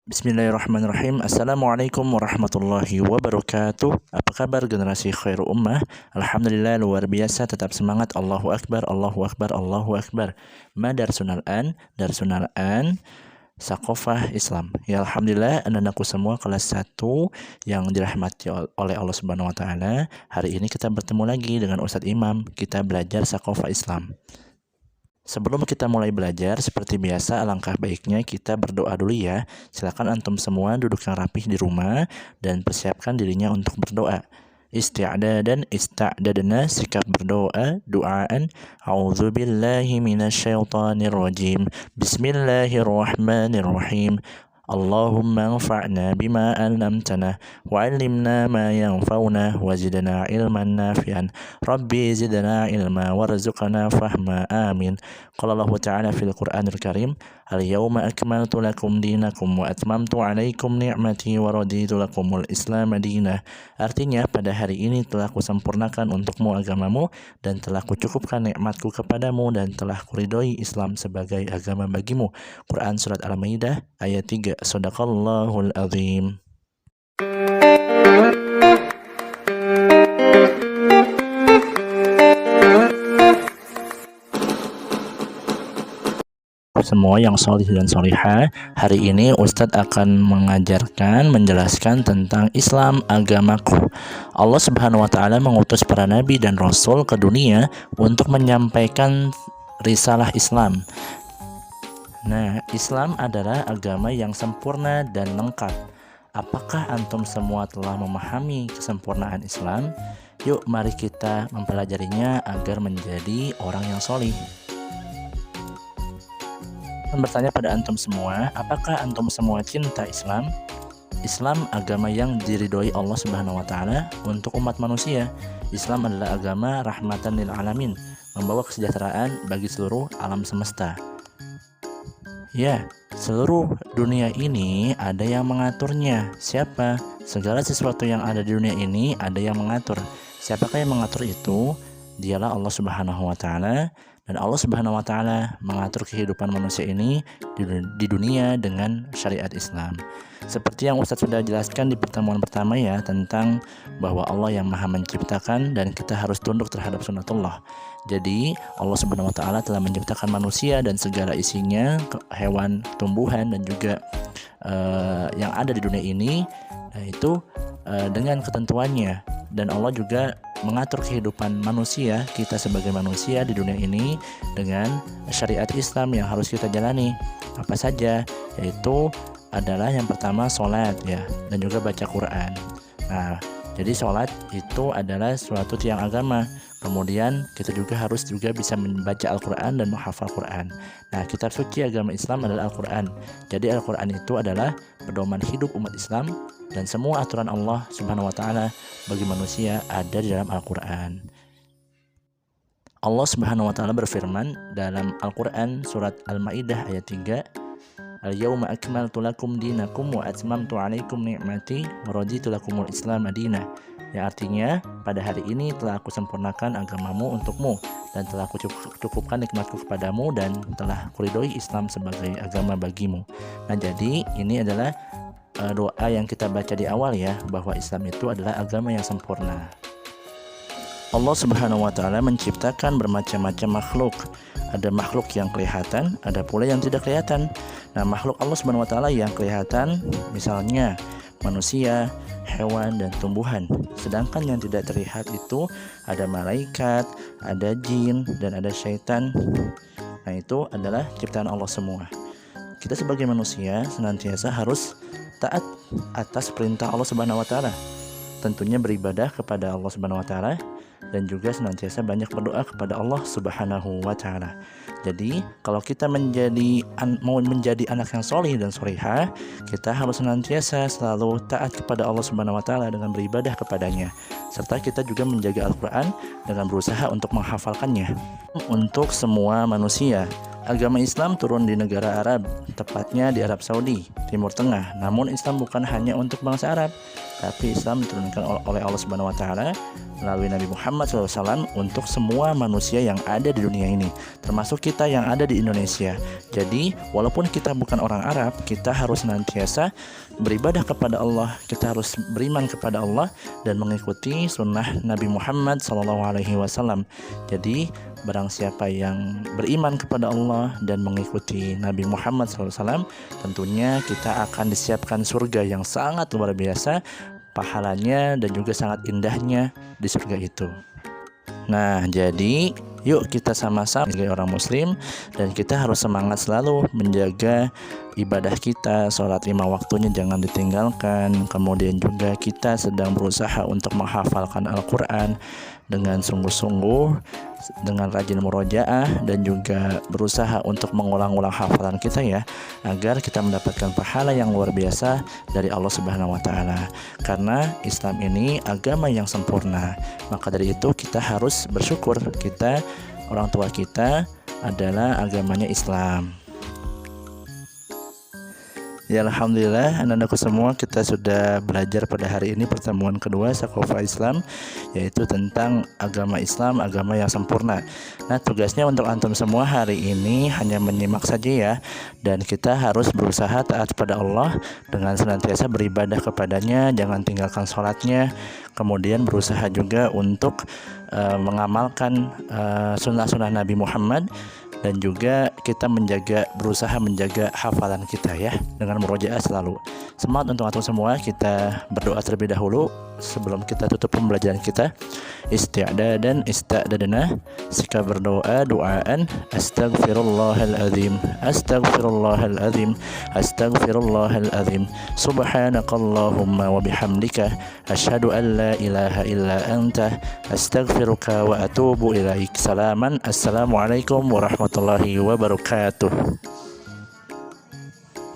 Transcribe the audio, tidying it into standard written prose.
Bismillahirrahmanirrahim. Assalamualaikum warahmatullahi wabarakatuh. Apa kabar generasi khairu ummah? Alhamdulillah luar biasa, tetap semangat. Allahu Akbar, Allahu Akbar, Allahu Akbar. Darsunal an Sakofah Islam. Ya Alhamdulillah, anak-anakku semua kelas 1 yang dirahmati oleh Allah Subhanahu wa taala. Hari ini kita bertemu lagi dengan Ustadz Imam. Kita belajar Sakofah Islam. Sebelum kita mulai belajar, seperti biasa alangkah baiknya kita berdoa dulu ya. Silakan antum semua duduk yang rapih di rumah dan persiapkan dirinya untuk berdoa. Isti'dadan ista'dadna, sikap berdoa, duaan. A'udzubillahi minasyaitonir rajim. Bismillahirrahmanirrahim. Allahumma anfa'na bima 'allamtana wa 'allimna ma yanfa'una wa zidna ilman nafi'an. Rabbi zidna ilma warzuqna fahma. Amin. Qala Allah Ta'ala fil Qur'anil Karim, al-yawma akmaltu lakum dinakum wa atmamtu 'alaikum ni'mati wa raditu lakumul Islam madinah. Artinya, pada hari ini telah kusempurnakan untukmu agamamu dan telah kucukupkan nikmatku kepadamu dan telah kuridhoi Islam sebagai agama bagimu. Quran surat Al-Maidah ayat 3. Shadaqallahul azim. Semua yang solih dan solihah, hari ini Ustadz akan menjelaskan tentang Islam agamaku. Allah Subhanahu wa taala mengutus para nabi dan rasul ke dunia untuk menyampaikan risalah Islam. Nah, Islam adalah agama yang sempurna dan lengkap. Apakah antum semua telah memahami kesempurnaan Islam? Yuk, mari kita mempelajarinya agar menjadi orang yang solih. Bertanya pada antum semua, apakah antum semua cinta Islam? Islam agama yang diridhoi Allah Subhanahu wa taala untuk umat manusia. Islam adalah agama rahmatan lil alamin, membawa kesejahteraan bagi seluruh alam semesta. Ya, seluruh dunia ini ada yang mengaturnya. Siapa? Segala sesuatu yang ada di dunia ini ada yang mengatur. Siapakah yang mengatur itu? Dialah Allah Subhanahu wa taala. Dan Allah Subhanahu wa taala mengatur kehidupan manusia ini di dunia dengan syariat Islam. Seperti yang Ustadz sudah jelaskan di pertemuan pertama ya, tentang bahwa Allah yang Maha menciptakan dan kita harus tunduk terhadap sunnatullah. Jadi Allah Subhanahu wa taala telah menciptakan manusia dan segala isinya, hewan, tumbuhan dan juga yang ada di dunia ini, itu dengan ketentuannya. Dan Allah juga mengatur kehidupan manusia, kita sebagai manusia di dunia ini dengan syariat Islam yang harus kita jalani. Apa saja? Yaitu adalah yang pertama sholat ya, dan juga baca Quran. Nah, jadi sholat itu adalah suatu tiang agama. Kemudian kita juga harus bisa membaca Al-Quran dan menghafal Quran. Nah, kitab suci agama Islam adalah Al-Quran. Jadi Al-Quran itu adalah pedoman hidup umat Islam, dan semua aturan Allah Subhanahu wa taala bagi manusia ada di dalam Al-Quran. Allah Subhanahu wa taala berfirman dalam Al-Quran surat Al-Maidah ayat 3, al-yawma akmaltu lakum dinakum wa atmamtu 'alaikum ni'mati wa raditu lakumul Islam madinah. Ya, artinya pada hari ini telah aku sempurnakan agamamu untukmu dan telah aku cukupkan nikmatku kepadamu dan telah kuridhoi Islam sebagai agama bagimu. Nah, jadi ini adalah doa yang kita baca di awal ya, bahwa Islam itu adalah agama yang sempurna. Allah Subhanahu wa taala menciptakan bermacam-macam makhluk. Ada makhluk yang kelihatan, ada pula yang tidak kelihatan. Nah, makhluk Allah Subhanahu wa taala yang kelihatan misalnya manusia, hewan dan tumbuhan. Sedangkan yang tidak terlihat itu ada malaikat, ada jin dan ada syaitan. Nah, itu adalah ciptaan Allah semua. Kita sebagai manusia senantiasa harus taat atas perintah Allah Subhanahu wa taala. Tentunya beribadah kepada Allah Subhanahu wa taala dan juga senantiasa banyak berdoa kepada Allah Subhanahu wa taala. Jadi, kalau kita mau menjadi anak yang solih dan solihah, kita harus senantiasa selalu taat kepada Allah Subhanahu wa taala dengan beribadah kepadanya. Serta kita juga menjaga Al-Quran dengan berusaha untuk menghafalkannya. Untuk semua manusia, agama Islam turun di negara Arab, tepatnya di Arab Saudi, Timur Tengah. Namun Islam bukan hanya untuk bangsa Arab. tapi Islam diturunkan oleh Allah Subhanahu wa taala melalui Nabi Muhammad SAW untuk semua manusia yang ada di dunia ini, termasuk kita yang ada di Indonesia. Jadi walaupun kita bukan orang Arab, kita harus senantiasa beribadah kepada Allah, kita harus beriman kepada Allah dan mengikuti sunnah Nabi Muhammad SAW. Jadi barang siapa yang beriman kepada Allah dan mengikuti Nabi Muhammad SAW, tentunya kita akan disiapkan surga yang sangat luar biasa pahalanya dan juga sangat indahnya di surga itu. Nah, jadi yuk kita sama-sama sebagai orang muslim, dan kita harus semangat selalu menjaga ibadah kita, sholat 5 waktunya jangan ditinggalkan. Kemudian juga kita sedang berusaha untuk menghafalkan Al-Quran dengan sungguh-sungguh, dengan rajin murojaah, dan juga berusaha untuk mengulang-ulang hafalan kita ya, agar kita mendapatkan pahala yang luar biasa dari Allah Subhanahu wa taala. Karena Islam ini agama yang sempurna, maka dari itu kita harus bersyukur kita, orang tua kita adalah agamanya Islam. Ya, alhamdulillah anak-anakku semua, kita sudah belajar pada hari ini pertemuan kedua Sakofa Islam, yaitu tentang agama Islam, agama yang sempurna. Nah, tugasnya untuk antum semua hari ini hanya menyimak saja ya, dan kita harus berusaha taat pada Allah dengan senantiasa beribadah kepadanya, jangan tinggalkan sholatnya, kemudian berusaha juga untuk mengamalkan sunnah-sunnah Nabi Muhammad, dan juga kita berusaha menjaga hafalan kita ya, dengan murojaah selalu. Semangat untuk antum semua. Kita berdoa terlebih dahulu sebelum kita tutup pembelajaran kita. Isti'dadan ista'dadna, jika berdoa doaan astaghfirullahaladzim, astaghfirullahaladzim, astaghfirullahaladzim, subhanakallahumma wa bihamdika asyhadu an la ilaha illa anta astaghfiruka wa atubu ilaik. Assalamualaikum warahmatullahi wabarakatuh.